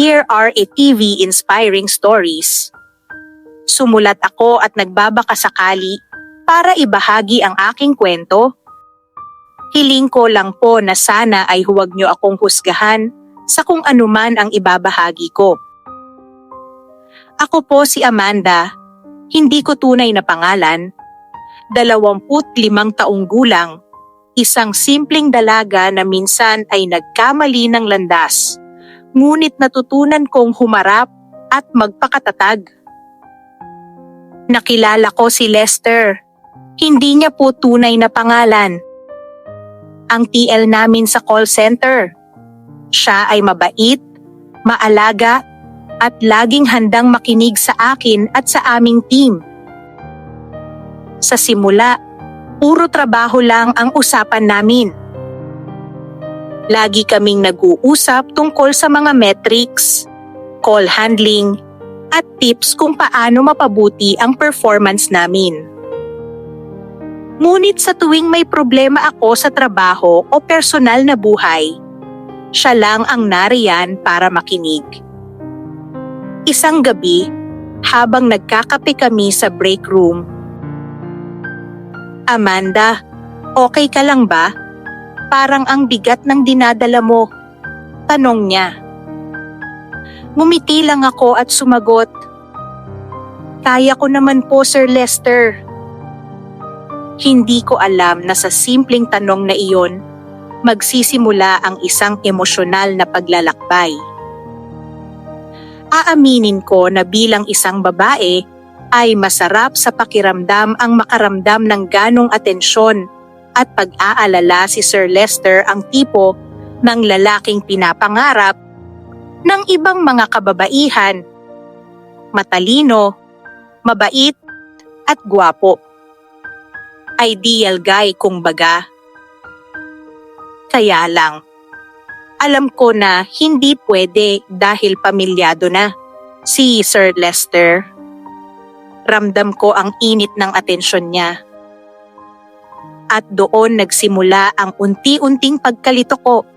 Dear RTV Inspiring Stories, sumulat ako at nagbabaka sakali para ibahagi ang aking kwento. Hiling ko lang po na sana ay huwag niyo akong husgahan sa kung anuman ang ibabahagi ko. Ako po si Amanda, hindi ko tunay na pangalan, 25 taong gulang, isang simpleng dalaga na minsan ay nagkamali ng landas. Ngunit natutunan kong humarap at magpakatatag. Nakilala ko si Lester. Hindi niya po tunay na pangalan. Ang TL namin sa call center. Siya ay mabait, maalaga, at laging handang makinig sa akin at sa aming team. Sa simula, puro trabaho lang ang usapan namin. Lagi kaming nag-uusap tungkol sa mga metrics, call handling, at tips kung paano mapabuti ang performance namin. Ngunit sa tuwing may problema ako sa trabaho o personal na buhay, siya lang ang nariyan para makinig. Isang gabi, habang nagkakape kami sa break room, "Amanda, okay ka lang ba? Parang ang bigat ng dinadala mo," tanong niya. Ngumiti lang ako at sumagot, "Kaya ko naman po, Sir Lester." Hindi ko alam na sa simpleng tanong na iyon, magsisimula ang isang emosyonal na paglalakbay. Aaminin ko na bilang isang babae, ay masarap sa pakiramdam ang makaramdam ng ganong atensyon at pag-aalala. Si Sir Lester ang tipo ng lalaking pinapangarap ng ibang mga kababaihan. Matalino, mabait, at gwapo. Ideal guy kumbaga. Kaya lang, alam ko na hindi pwede dahil pamilyado na si Sir Lester. Ramdam ko ang init ng atensyon niya. At doon nagsimula ang unti-unting pagkalito ko.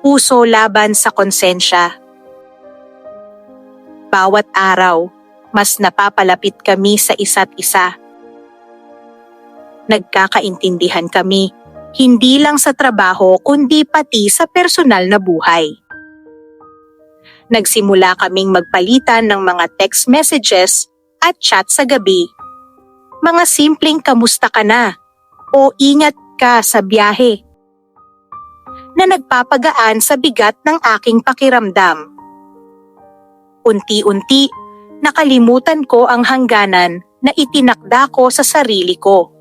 Puso laban sa konsensya. Bawat araw, mas napapalapit kami sa isa't isa. Nagkakaintindihan kami, hindi lang sa trabaho kundi pati sa personal na buhay. Nagsimula kaming magpalitan ng mga text messages at chat sa gabi. Mga simpleng kamusta ka na o ingat ka sa biyahe, na nagpapagaan sa bigat ng aking pakiramdam. Unti-unti, nakalimutan ko ang hangganan na itinakda ko sa sarili ko.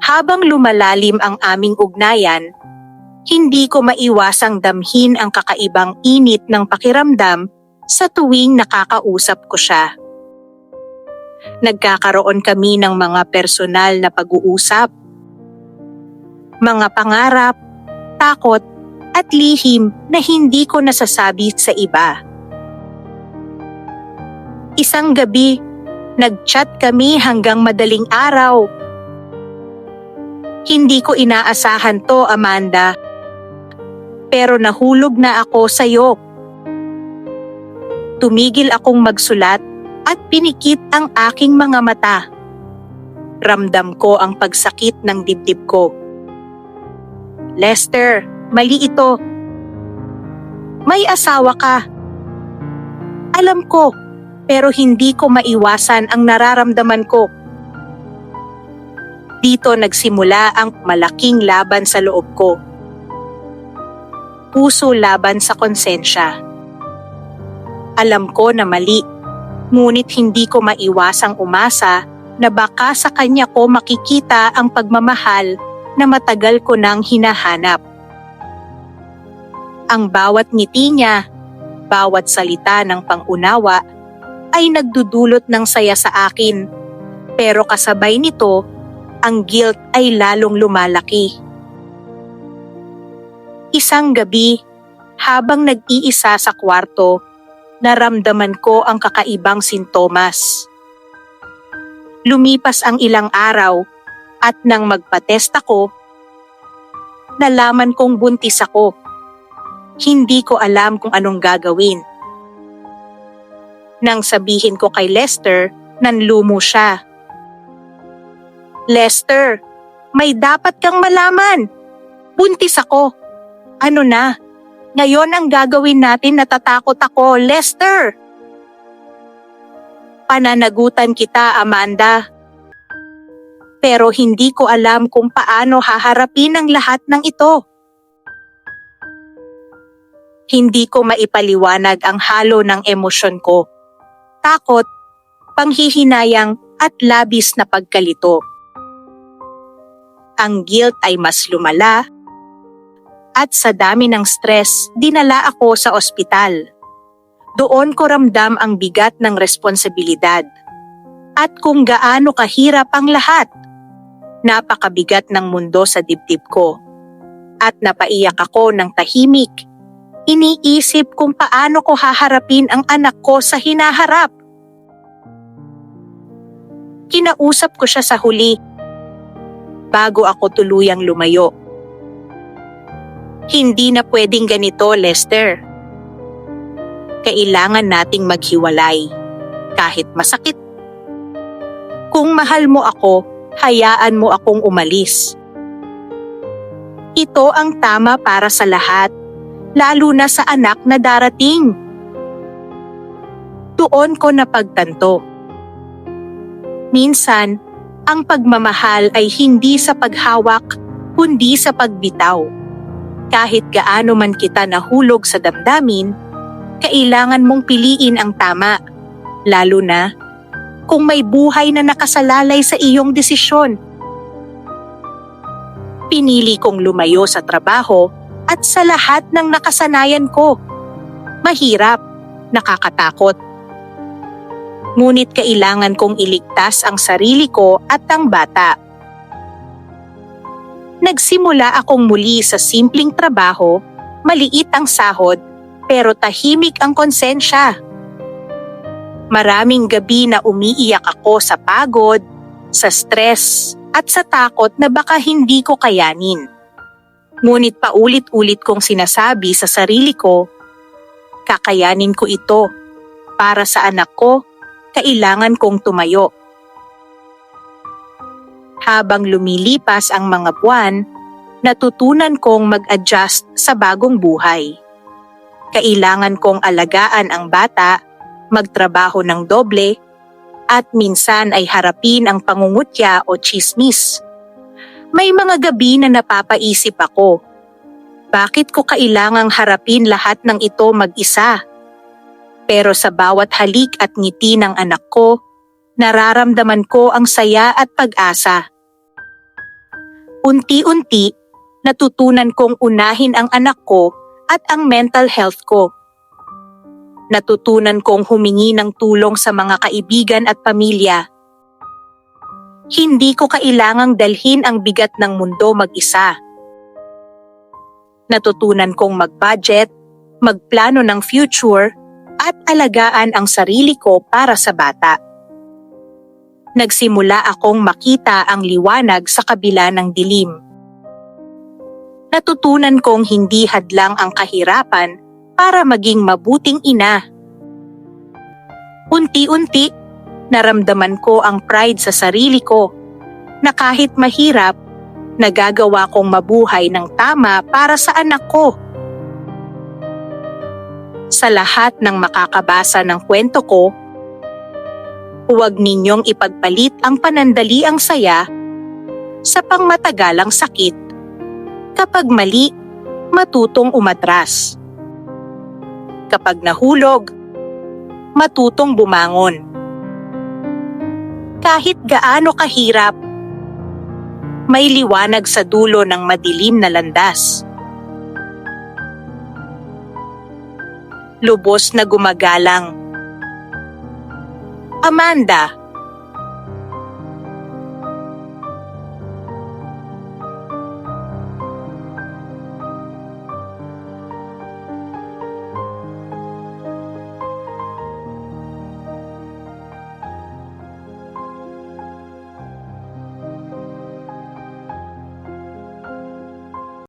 Habang lumalalim ang aming ugnayan, hindi ko maiwasang damhin ang kakaibang init ng pakiramdam sa tuwing nakakausap ko siya. Nagkakaroon kami ng mga personal na pag-uusap, mga pangarap, takot, at lihim na hindi ko nasasabi sa iba. Isang gabi, nag-chat kami hanggang madaling araw. Hindi ko inaasahan to, Amanda. Pero nahulog na ako sa'yo. Tumigil akong magsulat at pinikit ang aking mga mata. Ramdam ko ang pagsakit ng dibdib ko. "Lester, mali ito. May asawa ka." Alam ko, pero hindi ko maiwasan ang nararamdaman ko. Dito nagsimula ang malaking laban sa loob ko. Puso laban sa konsensya. Alam ko na mali, ngunit hindi ko maiwasang umasa na baka sa kanya ko makikita ang pagmamahal na matagal ko nang hinahanap. Ang bawat ngiti niya, bawat salita ng pangunawa ay nagdudulot ng saya sa akin, pero kasabay nito, ang guilt ay lalong lumalaki. Isang gabi, habang nag-iisa sa kwarto, naramdaman ko ang kakaibang sintomas. Lumipas ang ilang araw at nang magpa-test ako, nalaman kong buntis ako. Hindi ko alam kung anong gagawin. Nang sabihin ko kay Lester, nanlumo siya. Lester, may dapat kang malaman. Buntis ako. Ano na? Ngayon ang gagawin natin, natatakot ako, Lester. Pananagutan kita, Amanda. Pero hindi ko alam kung paano haharapin ang lahat ng ito. Hindi ko maipaliwanag ang halo ng emosyon ko. Takot, panghihinayang at labis na pagkalito. Ang guilt ay mas lumala at sa dami ng stress, dinala ako sa ospital. Doon ko ramdam ang bigat ng responsibilidad at kung gaano kahirap ang lahat. Napakabigat ng mundo sa dibdib ko at napaiyak ako ng tahimik. Iniisip kung paano ko haharapin ang anak ko sa hinaharap. Kinausap ko siya sa huli bago ako tuluyang lumayo. Hindi na pwedeng ganito, Lester. Kailangan nating maghiwalay kahit masakit. Kung mahal mo ako, hayaan mo akong umalis. Ito ang tama para sa lahat. Lalo na sa anak na darating. Doon ko napagtanto. Minsan, ang pagmamahal ay hindi sa paghawak, kundi sa pagbitaw. Kahit gaano man kita nahulog sa damdamin, kailangan mong piliin ang tama, lalo na kung may buhay na nakasalalay sa iyong desisyon. Pinili kong lumayo sa trabaho at sa lahat ng nakasanayan ko. Mahirap, nakakatakot. Ngunit kailangan kong iligtas ang sarili ko at ang bata. Nagsimula akong muli sa simpleng trabaho, maliit ang sahod, pero tahimik ang konsensya. Maraming gabi na umiiyak ako sa pagod, sa stress, at sa takot na baka hindi ko kayanin. Ngunit paulit-ulit kong sinasabi sa sarili ko, kakayanin ko ito. Para sa anak ko, kailangan kong tumayo. Habang lumilipas ang mga buwan, natutunan kong mag-adjust sa bagong buhay. Kailangan kong alagaan ang bata, magtrabaho ng doble, at minsan ay harapin ang pangungutya o tsismis. May mga gabi na napapaisip ako, bakit ko kailangang harapin lahat ng ito mag-isa? Pero sa bawat halik at ngiti ng anak ko, nararamdaman ko ang saya at pag-asa. Unti-unti, natutunan kong unahin ang anak ko at ang mental health ko. Natutunan kong humingi ng tulong sa mga kaibigan at pamilya. Hindi ko kailangang dalhin ang bigat ng mundo mag-isa. Natutunan kong mag-budget, magplano ng future, at alagaan ang sarili ko para sa bata. Nagsimula akong makita ang liwanag sa kabila ng dilim. Natutunan kong hindi hadlang ang kahirapan para maging mabuting ina. Unti-unti, naramdaman ko ang pride sa sarili ko na kahit mahirap, nagagawa kong mabuhay ng tama para sa anak ko. Sa lahat ng makakabasa ng kwento ko, huwag ninyong ipagpalit ang panandaliang saya sa pangmatagalang sakit. Kapag mali, matutong umatras. Kapag nahulog, matutong bumangon. Kahit gaano kahirap, may liwanag sa dulo ng madilim na landas. Lubos na gumagalang. Amanda,